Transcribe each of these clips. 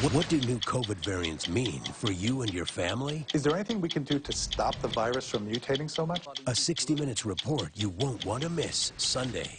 What do new COVID variants mean for you and your family? Is there anything we can do to stop the virus from mutating so much? A 60 Minutes report you won't want to miss Sunday.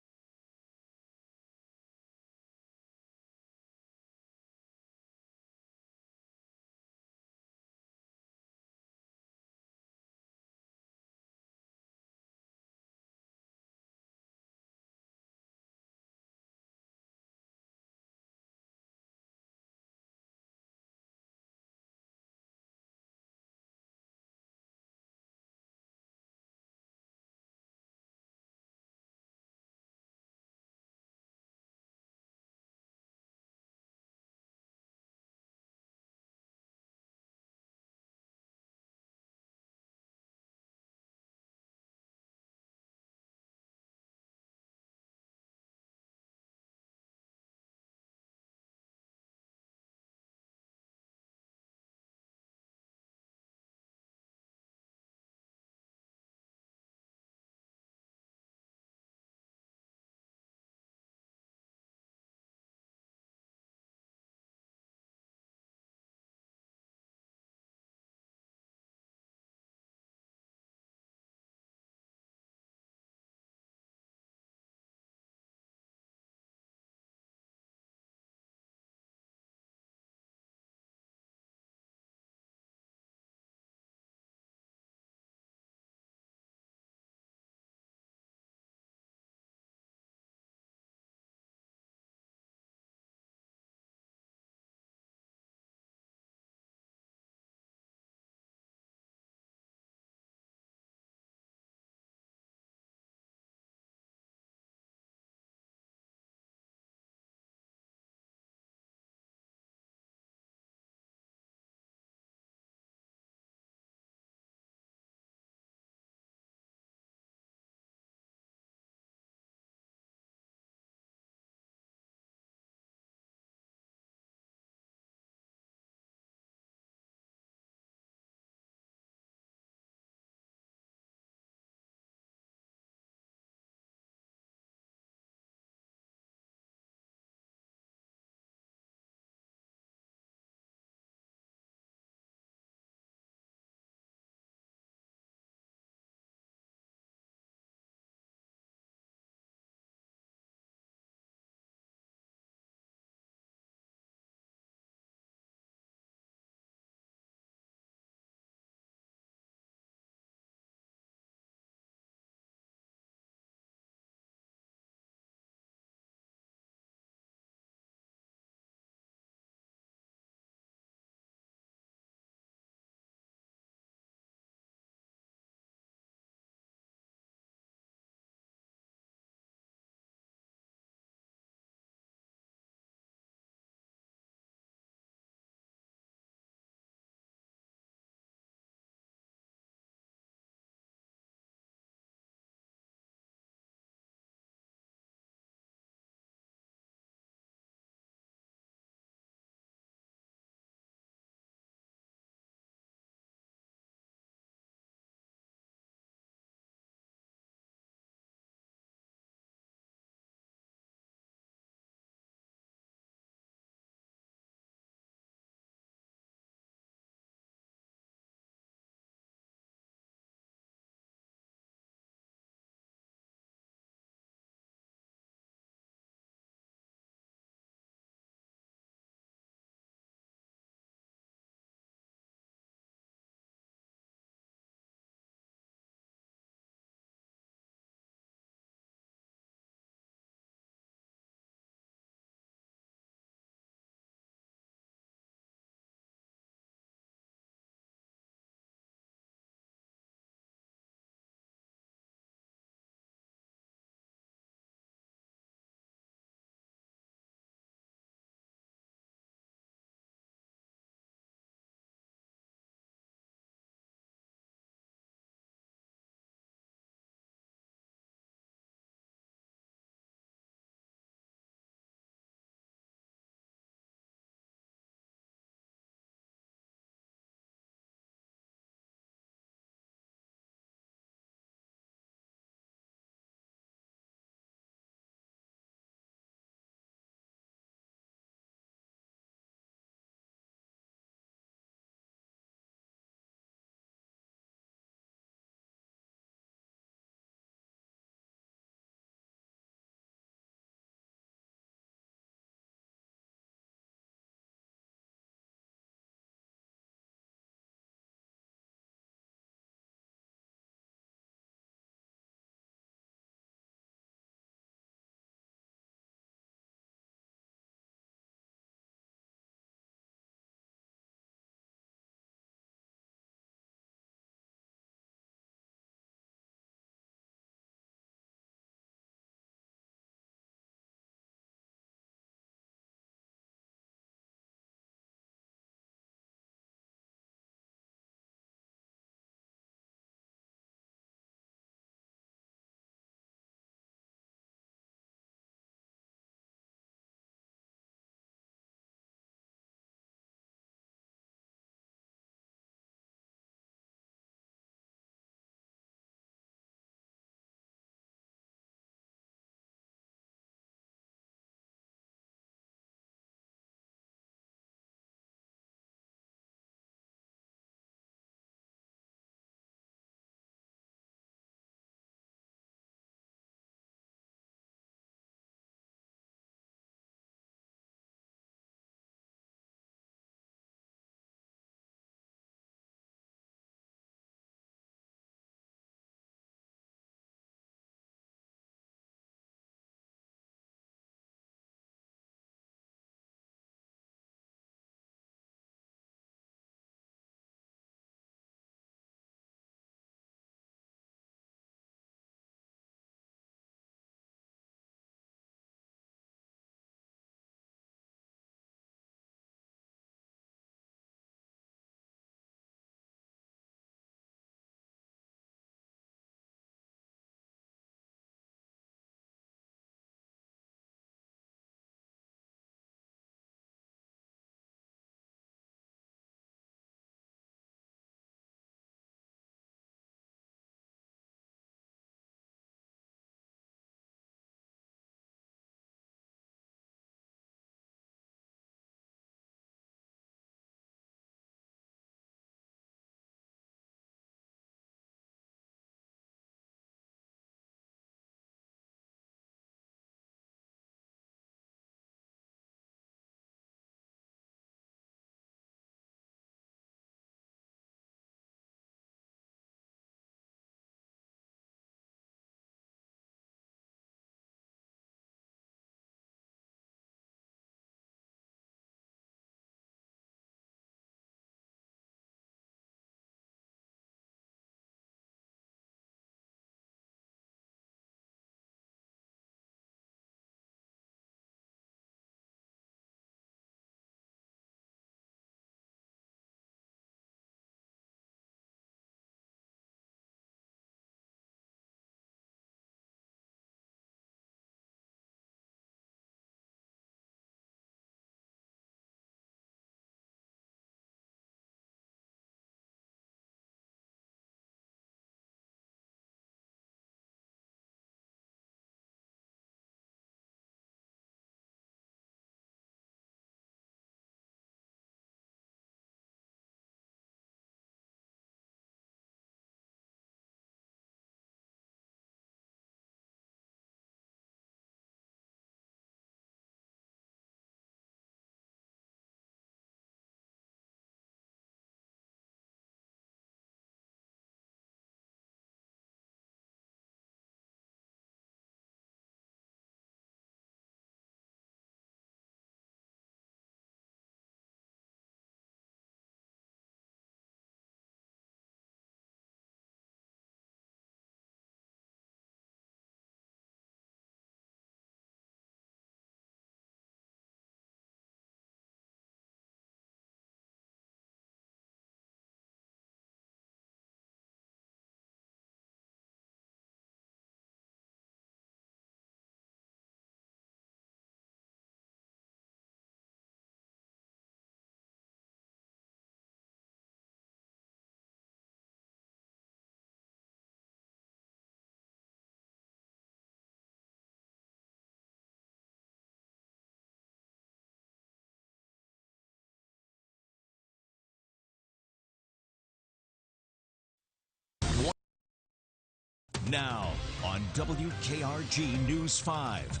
Now on WKRG News 5.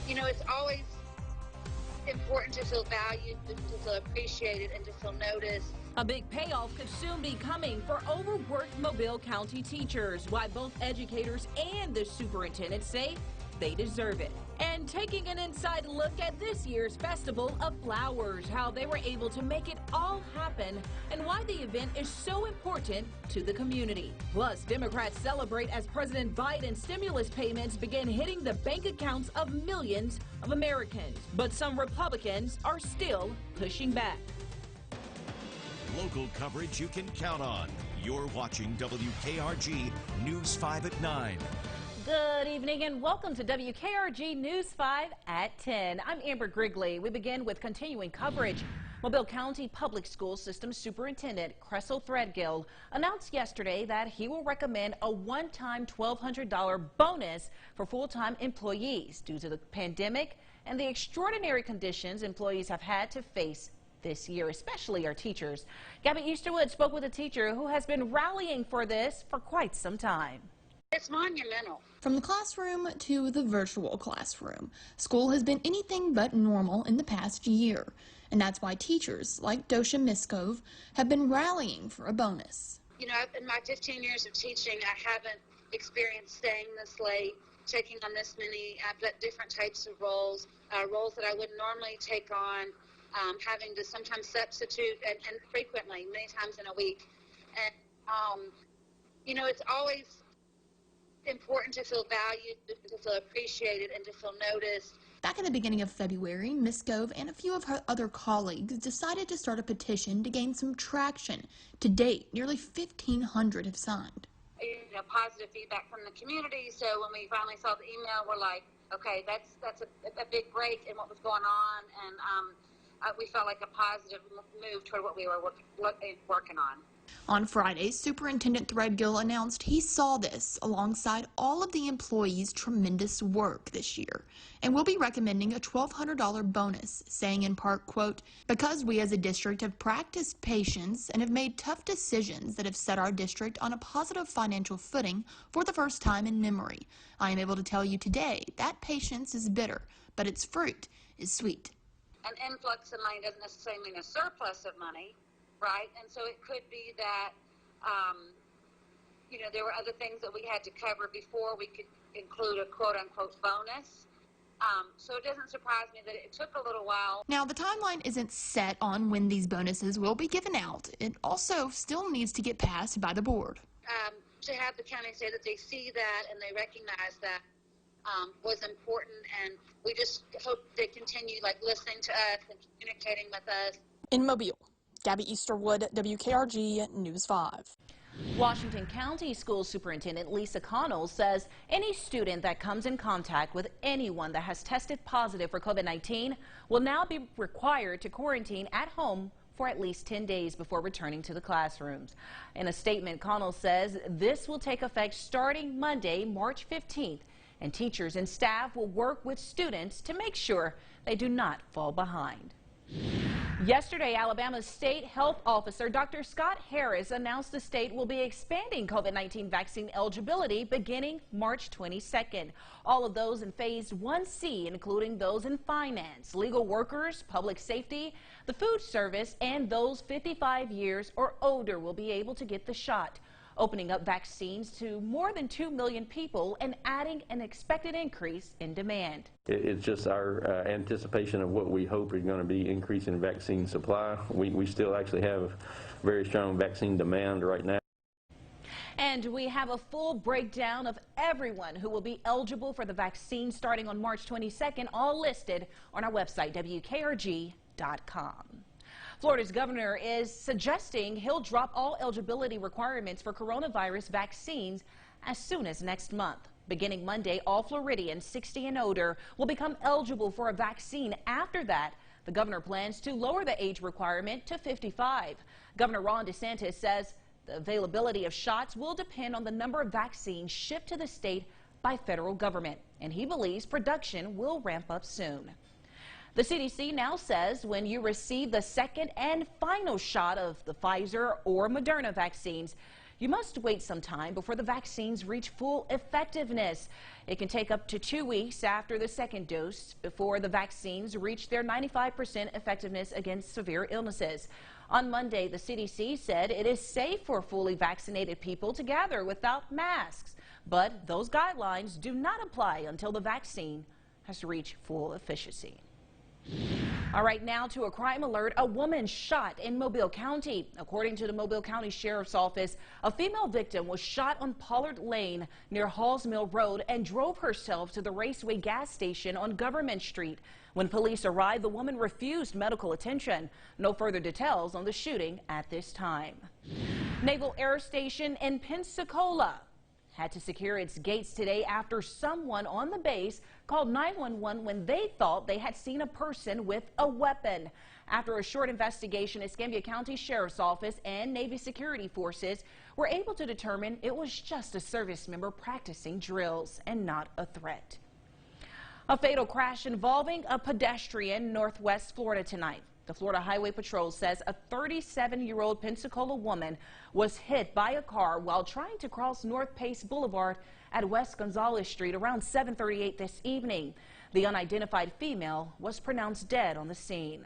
You know, it's always important to feel valued, to feel appreciated, and to feel noticed. A big payoff could soon be coming for overworked Mobile County teachers, why both educators and the superintendent say they deserve it. And taking an inside look at this year's Festival of Flowers, how they were able to make it all happen, and why the event is so important to the community. Plus, Democrats celebrate as President Biden's stimulus payments begin hitting the bank accounts of millions of Americans. But some Republicans are still pushing back. Local coverage you can count on. You're watching WKRG News 5 at 9. Good evening and welcome to WKRG News 5 at 10. I'm Amber Grigley. We begin with continuing coverage. Mobile County Public School System Superintendent Cressel Threadgill announced yesterday that he will recommend a one-time $1,200 bonus for full-time employees due to the pandemic and the extraordinary conditions employees have had to face this year, especially our teachers. Gabby Easterwood spoke with a teacher who has been rallying for this for quite some time. It's monumental. From the classroom to the virtual classroom, school has been anything but normal in the past year. And that's why teachers like Dosha Miskov have been rallying for a bonus. You know, in my 15 years of teaching, I haven't experienced staying this late, taking on this many different types of roles, roles that I wouldn't normally take on, having to sometimes substitute and frequently, many times in a week. And, you know, it's always important to feel valued, to feel appreciated, and to feel noticed. Back in the beginning of February, Miskov and a few of her other colleagues decided to start a petition to gain some traction. To date, nearly 1,500 have signed. You know, positive feedback from the community. So when we finally saw the email, we're like, okay, that's a big break in what was going on, and we felt like a positive move toward what we were working on. On Friday, Superintendent Threadgill announced he saw this alongside all of the employees' tremendous work this year and will be recommending a $1,200 bonus, saying in part, quote, "Because we as a district have practiced patience and have made tough decisions that have set our district on a positive financial footing for the first time in memory, I am able to tell you today that patience is bitter, but its fruit is sweet." An influx of money doesn't necessarily mean a surplus of money. Right, and so it could be that, you know, there were other things that we had to cover before we could include a quote-unquote bonus. So it doesn't surprise me that it took a little while. Now, the timeline isn't set on when these bonuses will be given out. It also still needs to get passed by the board. To have the county say that they see that and they recognize that was important, and we just hope they continue, like, listening to us and communicating with us. In Mobile, Gabby Easterwood, WKRG News 5. Washington County School Superintendent Lisa Connell says any student that comes in contact with anyone that has tested positive for COVID-19 will now be required to quarantine at home for at least 10 days before returning to the classrooms. In a statement, Connell says this will take effect starting Monday, March 15th, and teachers and staff will work with students to make sure they do not fall behind. Yesterday, Alabama's state health officer, Dr. Scott Harris, announced the state will be expanding COVID-19 vaccine eligibility beginning March 22nd. All of those in Phase 1C, including those in finance, legal workers, public safety, the food service, and those 55 years or older will be able to get the shot, opening up vaccines to more than 2 million people and adding an expected increase in demand. It's just our anticipation of what we hope is going to be increase in vaccine supply. We still actually have very strong vaccine demand right now. And we have a full breakdown of everyone who will be eligible for the vaccine starting on March 22nd, all listed on our website, WKRG.com. Florida's governor is suggesting he'll drop all eligibility requirements for coronavirus vaccines as soon as next month. Beginning Monday, all Floridians 60 and older will become eligible for a vaccine. After that, the governor plans to lower the age requirement to 55. Governor Ron DeSantis says the availability of shots will depend on the number of vaccines shipped to the state by federal government, and he believes production will ramp up soon. The CDC now says when you receive the second and final shot of the Pfizer or Moderna vaccines, you must wait some time before the vaccines reach full effectiveness. It can take up to 2 weeks after the second dose before the vaccines reach their 95% effectiveness against severe illnesses. On Monday, the CDC said it is safe for fully vaccinated people to gather without masks, but those guidelines do not apply until the vaccine has reached full efficacy. All right, now to a crime alert. A woman shot in Mobile County. According to the Mobile County Sheriff's Office, a female victim was shot on Pollard Lane near Halls Mill Road and drove herself to the Raceway gas station on Government Street. When police arrived, the woman refused medical attention. No further details on the shooting at this time. Naval Air Station in Pensacola had to secure its gates today after someone on the base called 911 when they thought they had seen a person with a weapon. After a short investigation, Escambia County Sheriff's Office and Navy security forces were able to determine it was just a service member practicing drills and not a threat. A fatal crash involving a pedestrian in Northwest Florida tonight. The Florida Highway Patrol says a 37-year-old Pensacola woman was hit by a car while trying to cross North Pace Boulevard at West Gonzales Street around 7:38 this evening. The unidentified female was pronounced dead on the scene.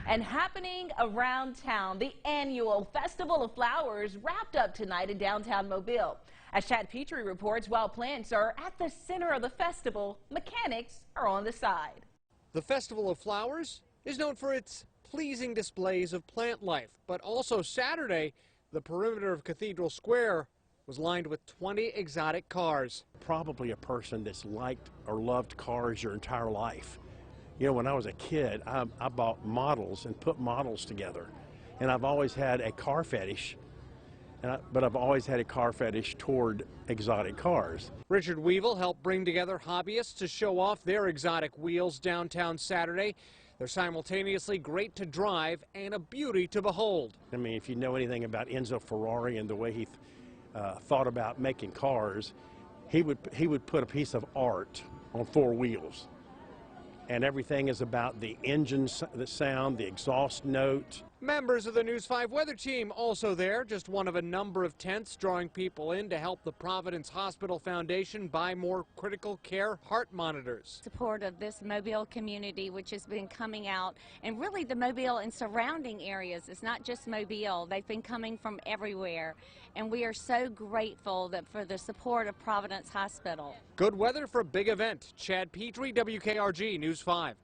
And happening around town, the annual Festival of Flowers wrapped up tonight in downtown Mobile. As Chad Petrie reports, while plants are at the center of the festival, mechanics are on the side. The Festival of Flowers is known for its pleasing displays of plant life, but also Saturday, the perimeter of Cathedral Square was lined with 20 exotic cars. Probably a person that's liked or loved cars your entire life. You know, when I was a kid, I bought models and put models together, and I've always had a car fetish, but I've always had a car fetish toward exotic cars. Richard Weevil helped bring together hobbyists to show off their exotic wheels downtown Saturday. They're simultaneously great to drive and a beauty to behold. I mean, if you know anything about Enzo Ferrari and the way he thought about making cars, he would put a piece of art on four wheels. And everything is about the engine, the sound, the exhaust note. Members of the News 5 weather team also there, just one of a number of tents drawing people in to help the Providence Hospital Foundation buy more critical care heart monitors. Support of this Mobile community, which has been coming out, and really the Mobile and surrounding areas. It's not just Mobile. They've been coming from everywhere, and we are so grateful for the support of Providence Hospital. Good weather for a big event. Chad Petrie, WKRG News 5.